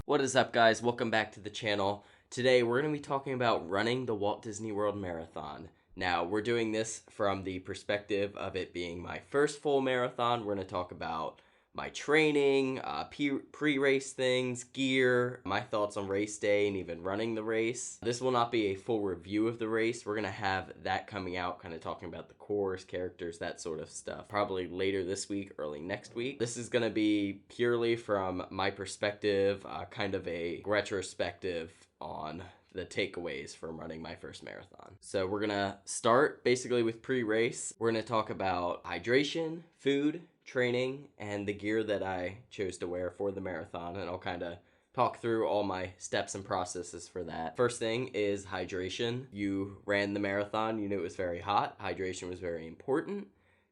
What is up, guys? Welcome back to the channel. Today we're going to be talking about running the Walt Disney World Marathon. Now, we're doing this from the perspective of it being my first full marathon. We're going to talk about my training, pre-race things, gear, my thoughts on race day, and even running the race. This will not be a full review of the race. We're going to have that coming out, kind of talking about the course, characters, that sort of stuff, probably later this week, early next week. This is going to be purely from my perspective, kind of a retrospective on the takeaways from running my first marathon. So we're gonna start basically with pre-race. We're gonna talk about hydration, food, training, and the gear that I chose to wear for the marathon, and I'll kind of talk through all my steps and processes for that. First thing is hydration. You ran the marathon, you knew it was very hot. Hydration was very important.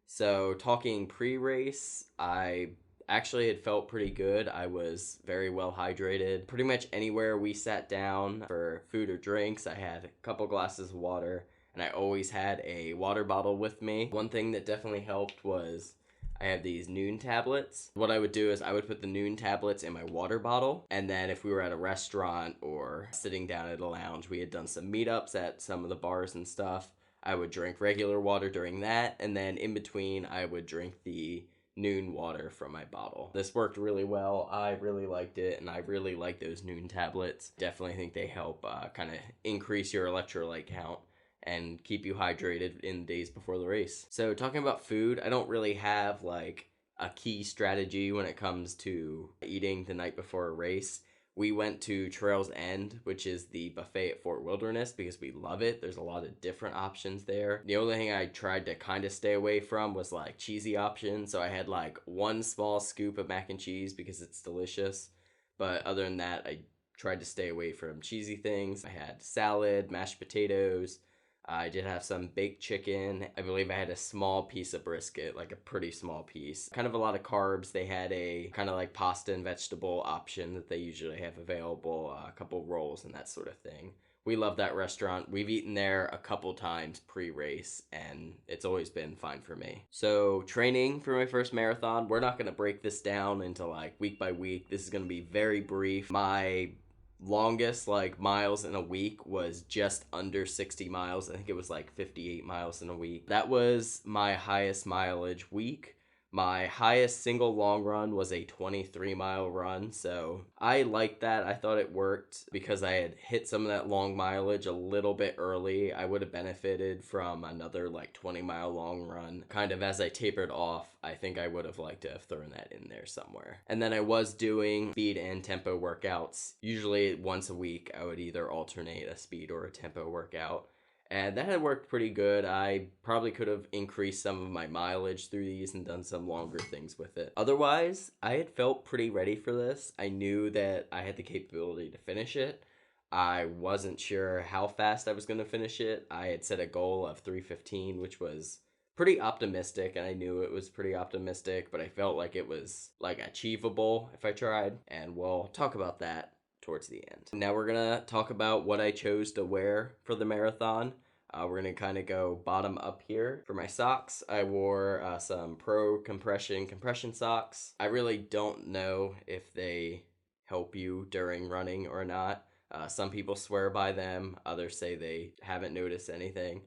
So talking pre-race, I actually had felt pretty good. I was very well hydrated. Pretty much anywhere we sat down for food or drinks, I had a couple glasses of water, and I always had a water bottle with me. One thing that definitely helped was I had these Noon tablets. What I would do is I would put the Noon tablets in my water bottle, and then if we were at a restaurant or sitting down at a lounge, we had done some meetups at some of the bars and stuff, I would drink regular water during that, and then in between I would drink the Noon water from my bottle. This worked really well. I really liked it, and I really like those Noon tablets. Definitely think they help kind of increase your electrolyte count and keep you hydrated in the days before the race. So talking about food, I don't really have like a key strategy when it comes to eating the night before a race. We went to Trail's End, which is the buffet at Fort Wilderness, because we love it. There's a lot of different options there. The only thing I tried to kind of stay away from was like cheesy options. So I had like one small scoop of mac and cheese because it's delicious. But other than that, I tried to stay away from cheesy things. I had salad, mashed potatoes. I did have some baked chicken. I believe I had a small piece of brisket, like a pretty small piece. Kind of a lot of carbs. They had a kind of like pasta and vegetable option that they usually have available, a couple rolls and that sort of thing. We love that restaurant. We've eaten there a couple times pre-race, and it's always been fine for me. So training for my first marathon, we're not going to break this down into like week by week. This is going to be very brief. My longest like miles in a week was just under 60 miles. I think it was like 58 miles in a week. That was my highest mileage week. My highest single long run was a 23-mile run, so I liked that. I thought it worked because I had hit some of that long mileage a little bit early. I would have benefited from another like 20-mile long run. Kind of as I tapered off, I think I would have liked to have thrown that in there somewhere. And then I was doing speed and tempo workouts. Usually once a week, I would either alternate a speed or a tempo workout. And that had worked pretty good. I probably could have increased some of my mileage through these and done some longer things with it. Otherwise, I had felt pretty ready for this. I knew that I had the capability to finish it. I wasn't sure how fast I was going to finish it. I had set a goal of 3:15, which was pretty optimistic, and I knew it was pretty optimistic, but I felt like it was like achievable if I tried, and we'll talk about that towards the end. Now we're gonna talk about what I chose to wear for the marathon. We're gonna kind of go bottom up here. For my socks, I wore some Pro compression socks. I really don't know if they help you during running or not. Some people swear by them, others say they haven't noticed anything.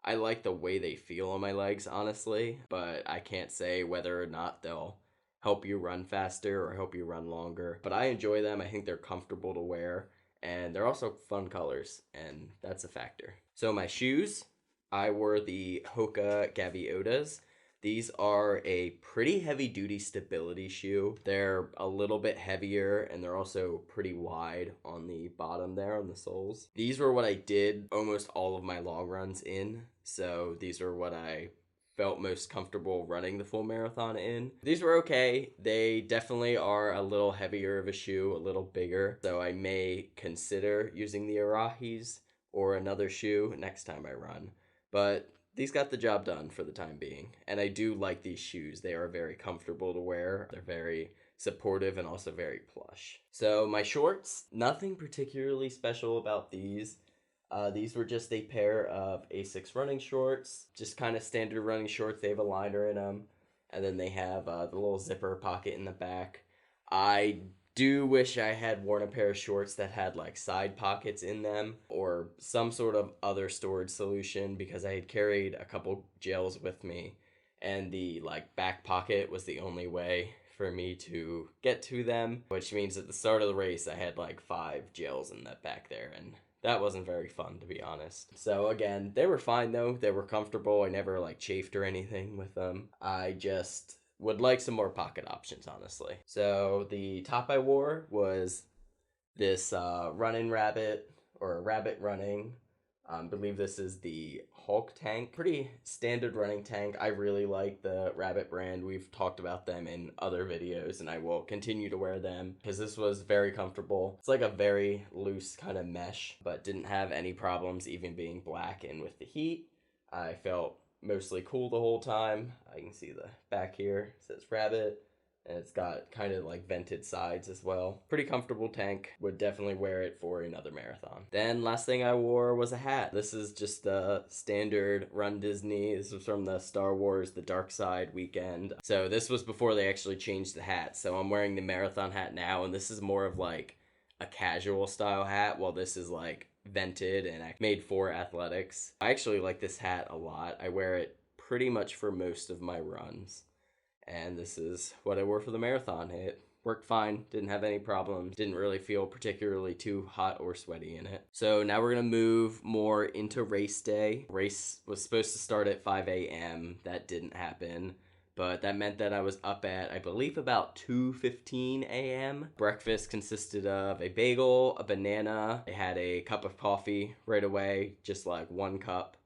I like the way they feel on my legs, honestly, but I can't say whether or not they'll help you run faster or help you run longer. But I enjoy them. I think they're comfortable to wear, and they're also fun colors, and that's a factor. So my shoes, I wore the Hoka Gaviotas. These are a pretty heavy duty stability shoe. They're a little bit heavier, and they're also pretty wide on the bottom there on the soles. These were what I did almost all of my long runs in. So these are what I felt most comfortable running the full marathon in. These were okay. They definitely are a little heavier of a shoe, a little bigger. So I may consider using the Arahis or another shoe next time I run. But these got the job done for the time being. And I do like these shoes. They are very comfortable to wear. They're very supportive and also very plush. So my shorts, nothing particularly special about these. These were just a pair of Asics running shorts, just kind of standard running shorts. They have a liner in them, and then they have the little zipper pocket in the back. I do wish I had worn a pair of shorts that had like side pockets in them or some sort of other storage solution, because I had carried a couple gels with me and the like back pocket was the only way for me to get to them, which means at the start of the race I had like 5 gels in that back there, and that wasn't very fun, to be honest. So again, they were fine though. They were comfortable. I never like chafed or anything with them. I just would like some more pocket options, honestly. So the top I wore was this running rabbit, or rabbit running. I believe this is the Hulk tank. Pretty standard running tank. I really like the Rabbit brand. We've talked about them in other videos, and I will continue to wear them because this was very comfortable. It's like a very loose kind of mesh, but didn't have any problems even being black and with the heat. I felt mostly cool the whole time. I can see the back here. It says Rabbit. And it's got kind of like vented sides as well. Pretty comfortable tank. Would definitely wear it for another marathon. Then last thing I wore was a hat. This is just a standard Run Disney. This was from the Star Wars The Dark Side weekend. So this was before they actually changed the hat. So I'm wearing the marathon hat now, and this is more of like a casual style hat, while this is like vented and made for athletics. I actually like this hat a lot. I wear it pretty much for most of my runs. And this is what I wore for the marathon. It worked fine, didn't have any problems, didn't really feel particularly too hot or sweaty in it. So now we're gonna move more into race day. Race was supposed to start at 5 a.m. That didn't happen, but that meant that I was up at, I believe, about 2:15 a.m. Breakfast consisted of a bagel, a banana. I had a cup of coffee right away, just like 1 cup,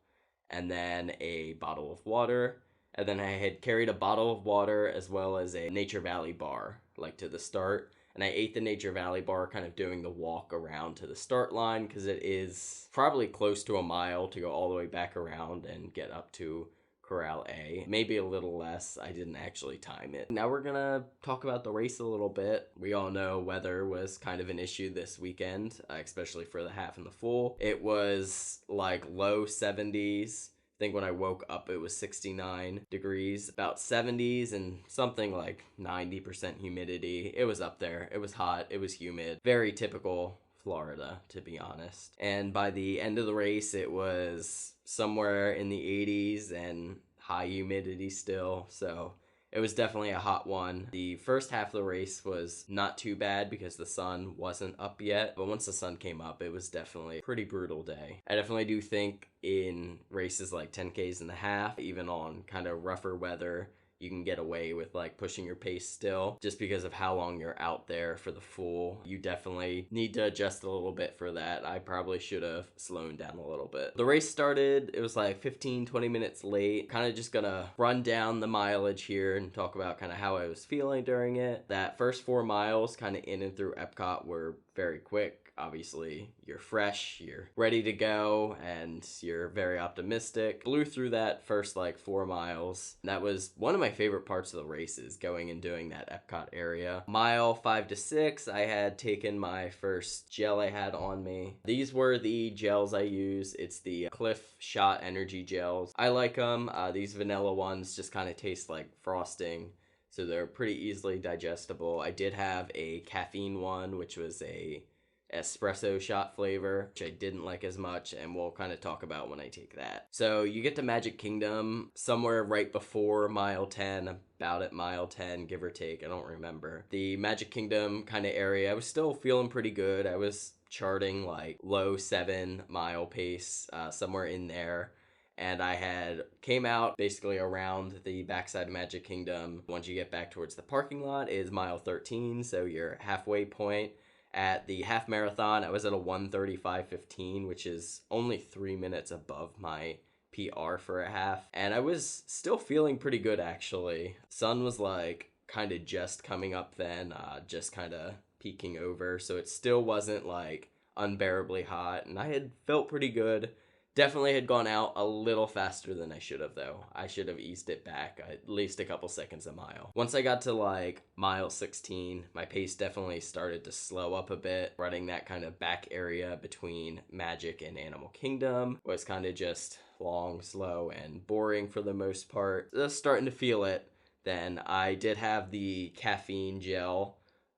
and then a bottle of water. And then I had carried a bottle of water as well as a Nature Valley bar, like to the start. And I ate the Nature Valley bar kind of doing the walk around to the start line, because it is probably close to a mile to go all the way back around and get up to Corral A. Maybe a little less. I didn't actually time it. Now we're gonna talk about the race a little bit. We all know weather was kind of an issue this weekend, especially for the half and the full. It was like low 70s. I think when I woke up it was 69 degrees, about 70s, and something like 90% humidity. It was up there. It was hot. It was humid. Very typical Florida, to be honest. And by the end of the race, it was somewhere in the 80s and high humidity still. So it was definitely a hot one. The first half of the race was not too bad because the sun wasn't up yet, but once the sun came up, it was definitely a pretty brutal day. I definitely do think in races like 10Ks and a half, even on kind of rougher weather, you can get away with like pushing your pace still, just because of how long you're out there for the full. You definitely need to adjust a little bit for that. I probably should have slowed down a little bit. The race started, it was like 15-20 minutes late. Kind of just gonna run down the mileage here and talk about kind of how I was feeling during it. That first 4 miles kind of in and through Epcot were very quick. Obviously, you're fresh, you're ready to go, and you're very optimistic. Blew through that first like 4 miles. That was one of my favorite parts of the races, going and doing that Epcot area. Mile 5 to 6, I had taken my first gel I had on me. These were the gels I use. It's the Cliff Shot Energy gels. I like them. These vanilla ones just kind of taste like frosting, so they're pretty easily digestible. I did have a caffeine one, which was a espresso shot flavor, which I didn't like as much, and we'll kind of talk about when I take that. So you get to Magic Kingdom somewhere right before mile 10, about at mile 10, give or take, I don't remember. The Magic Kingdom kind of area, I was still feeling pretty good. I was charting like low 7-mile pace, somewhere in there. And I had came out basically around the backside of Magic Kingdom. Once you get back towards the parking lot is mile 13, so your halfway point. At the half marathon, I was at a 1:35:15, which is only 3 minutes above my PR for a half. And I was still feeling pretty good, actually. Sun was like kind of just coming up then, just kind of peeking over. So it still wasn't like unbearably hot. And I had felt pretty good. Definitely had gone out a little faster than I should have, though. I should have eased it back at least a couple seconds a mile. Once I got to like mile 16, my pace definitely started to slow up a bit. Running that kind of back area between Magic and Animal Kingdom was kind of just long, slow, and boring for the most part. Just starting to feel it. Then I did have the caffeine gel.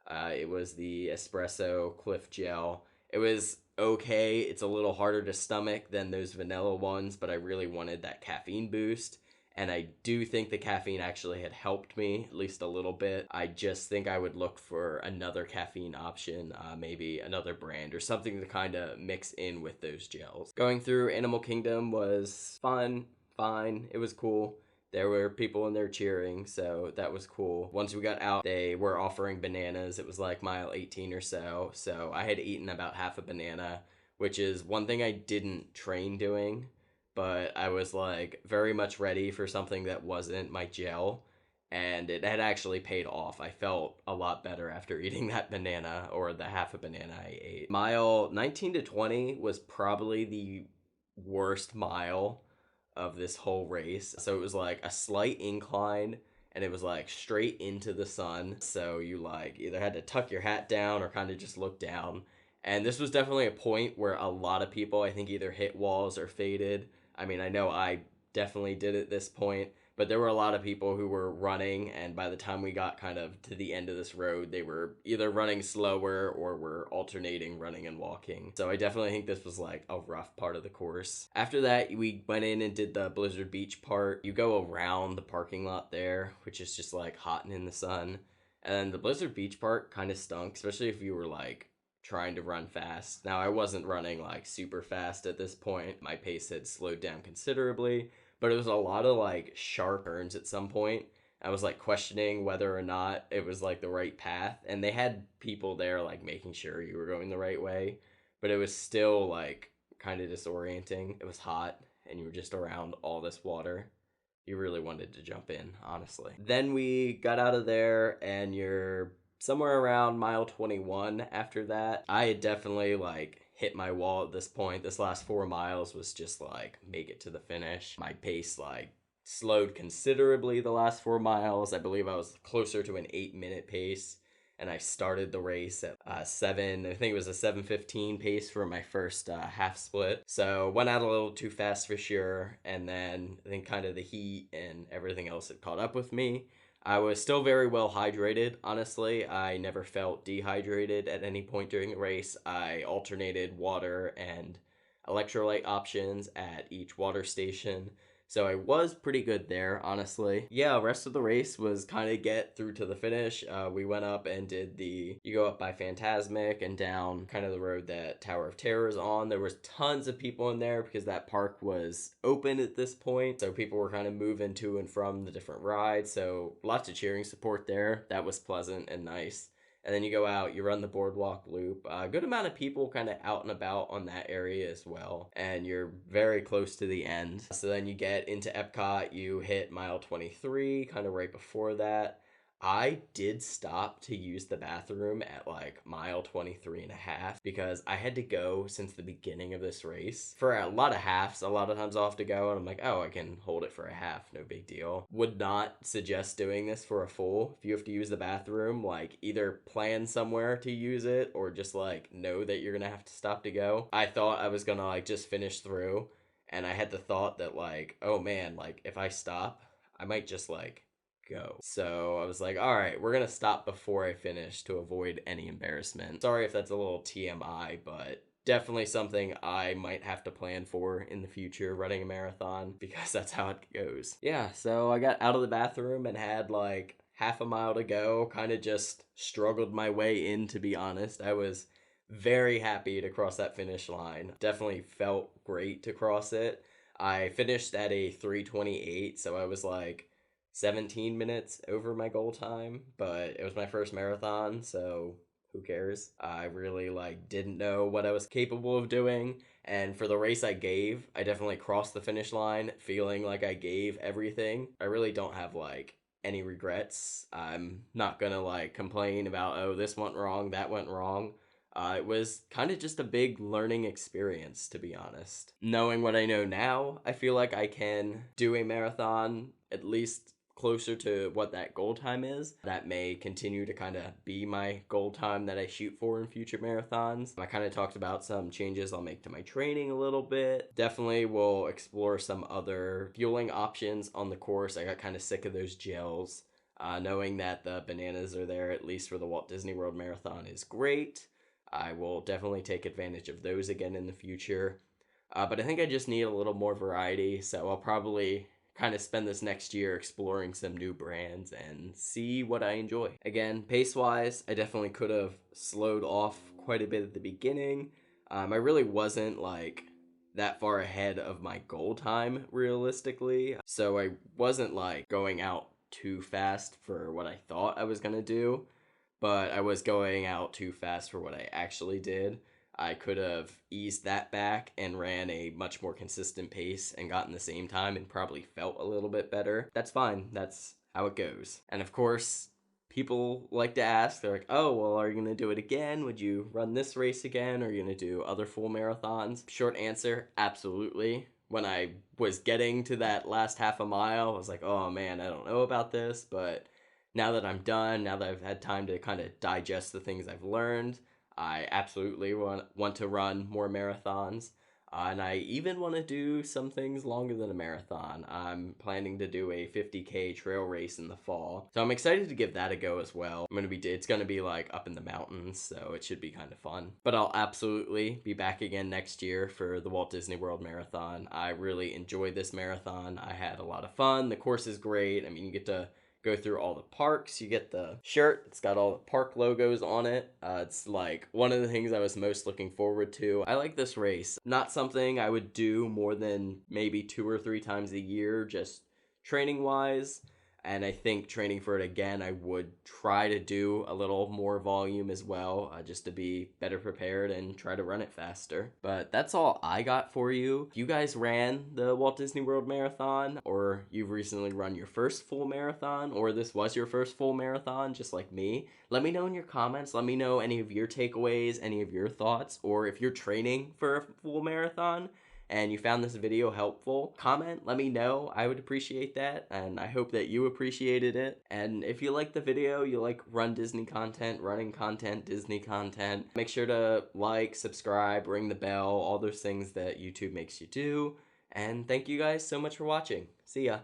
It was the espresso Cliff Gel. It was okay. It's a little harder to stomach than those vanilla ones, but I really wanted that caffeine boost. And I do think the caffeine actually had helped me at least a little bit. I just think I would look for another caffeine option, maybe another brand or something to kind of mix in with those gels. Going through Animal Kingdom was fun, fine. It was cool. There were people in there cheering, so that was cool. Once we got out, they were offering bananas. It was like mile 18 or so. So I had eaten about half a banana, which is one thing I didn't train doing, but I was like very much ready for something that wasn't my gel. And it had actually paid off. I felt a lot better after eating that banana, or the half a banana I ate. Mile 19 to 20 was probably the worst mile of this whole race. So it was like a slight incline and it was like straight into the sun. So you like either had to tuck your hat down or kind of just look down. And this was definitely a point where a lot of people, I think, either hit walls or faded. I mean, I know I definitely did at this point, but there were a lot of people who were running, and by the time we got kind of to the end of this road, they were either running slower or were alternating running and walking. So I definitely think this was like a rough part of the course. After that, we went in and did the Blizzard Beach part. You go around the parking lot there, which is just like hot and in the sun. And the Blizzard Beach part kind of stunk, especially if you were like trying to run fast. Now, I wasn't running like super fast at this point. My pace had slowed down considerably, but it was a lot of like sharp turns at some point. I was like questioning whether or not it was like the right path, and they had people there like making sure you were going the right way, but it was still like kind of disorienting. It was hot and you were just around all this water. You really wanted to jump in, honestly. Then we got out of there and you're somewhere around mile 21 after that. I had definitely like hit my wall at this point. This last 4 miles was just like make it to the finish. My pace like slowed considerably the last 4 miles. I believe I was closer to an 8-minute pace. And I started the race at I think it was a 7:15 pace for my first half split. So went out a little too fast for sure. And then I think kind of the heat and everything else had caught up with me. I was still very well hydrated, honestly. I never felt dehydrated at any point during the race. I alternated water and electrolyte options at each water station. So I was pretty good there, honestly. Yeah, rest of the race was kind of get through to the finish. We went up and did you go up by Fantasmic and down kind of the road that Tower of Terror is on. There was tons of people in there because that park was open at this point. So people were kind of moving to and from the different rides. So lots of cheering support there. That was pleasant and nice. And then you go out, you run the boardwalk loop. A good amount of people kind of out and about on that area as well. And you're very close to the end. So then you get into Epcot, you hit mile 23, kind of right before that. I did stop to use the bathroom at like mile 23 and a half because I had to go since the beginning of this race. For a lot of halves, a lot of times I'll have to go and I'm like, oh, I can hold it for a half, no big deal. Would not suggest doing this for a full. If you have to use the bathroom, like either plan somewhere to use it or just like know that you're gonna have to stop to go. I thought I was gonna like just finish through, and I had the thought that like, oh man, like if I stop, I might just like go. So I was like, all right, we're gonna stop before I finish to avoid any embarrassment. Sorry if that's a little TMI, but definitely something I might have to plan for in the future running a marathon because that's how it goes. Yeah, so I got out of the bathroom and had like half a mile to go, kind of just struggled my way in, to be honest. I was very happy to cross that finish line. Definitely felt great to cross it. I finished at a 3:28, so I was like 17 minutes over my goal time, but it was my first marathon, so who cares? I really like didn't know what I was capable of doing, and for the race I definitely crossed the finish line feeling like I gave everything. I really don't have like any regrets. I'm not gonna like complain about, oh, this went wrong, that went wrong. It was kind of just a big learning experience, to be honest. Knowing what I know now, I feel like I can do a marathon at least closer to what that goal time is. That may continue to kind of be my goal time that I shoot for in future marathons. I kind of talked about some changes I'll make to my training a little bit. Definitely will explore some other fueling options on the course. I got kind of sick of those gels. Knowing that the bananas are there, at least for the Walt Disney World Marathon, is great. I will definitely take advantage of those again in the future. But I think I just need a little more variety, so I'll probably kind of spend this next year exploring some new brands and see what I enjoy. Again, pace wise, I definitely could have slowed off quite a bit at the beginning. I really wasn't like that far ahead of my goal time realistically, so I wasn't like going out too fast for what I thought I was gonna do, but I was going out too fast for what I actually did. I could have eased that back and ran a much more consistent pace and gotten the same time and probably felt a little bit better. That's fine. That's how it goes. And of course, people like to ask, they're like, oh, well, are you going to do it again? Would you run this race again? Are you going to do other full marathons? Short answer, absolutely. When I was getting to that last half a mile, I was like, oh man, I don't know about this, but now that I'm done, now that I've had time to kind of digest the things I've learned, I absolutely want to run more marathons. And I even want to do some things longer than a marathon. I'm planning to do a 50K trail race in the fall. So I'm excited to give that a go as well. It's going to be like up in the mountains, so it should be kind of fun. But I'll absolutely be back again next year for the Walt Disney World Marathon. I really enjoyed this marathon. I had a lot of fun. The course is great. I mean, you get to go through all the parks. You get the shirt. It's got all the park logos on it. It's like one of the things I was most looking forward to. I like this race. Not something I would do more than maybe 2 or 3 times a year, just training wise. And I think training for it again, I would try to do a little more volume as well, just to be better prepared and try to run it faster. But that's all I got for you. If you guys ran the Walt Disney World Marathon, or you've recently run your first full marathon, or this was your first full marathon, just like me, let me know in your comments. Let me know any of your takeaways, any of your thoughts, or if you're training for a full marathon and you found this video helpful, comment, let me know. I would appreciate that, and I hope that you appreciated it. And if you like the video, you like Run Disney content, running content, Disney content, make sure to like, subscribe, ring the bell, all those things that YouTube makes you do. And thank you guys so much for watching. See ya.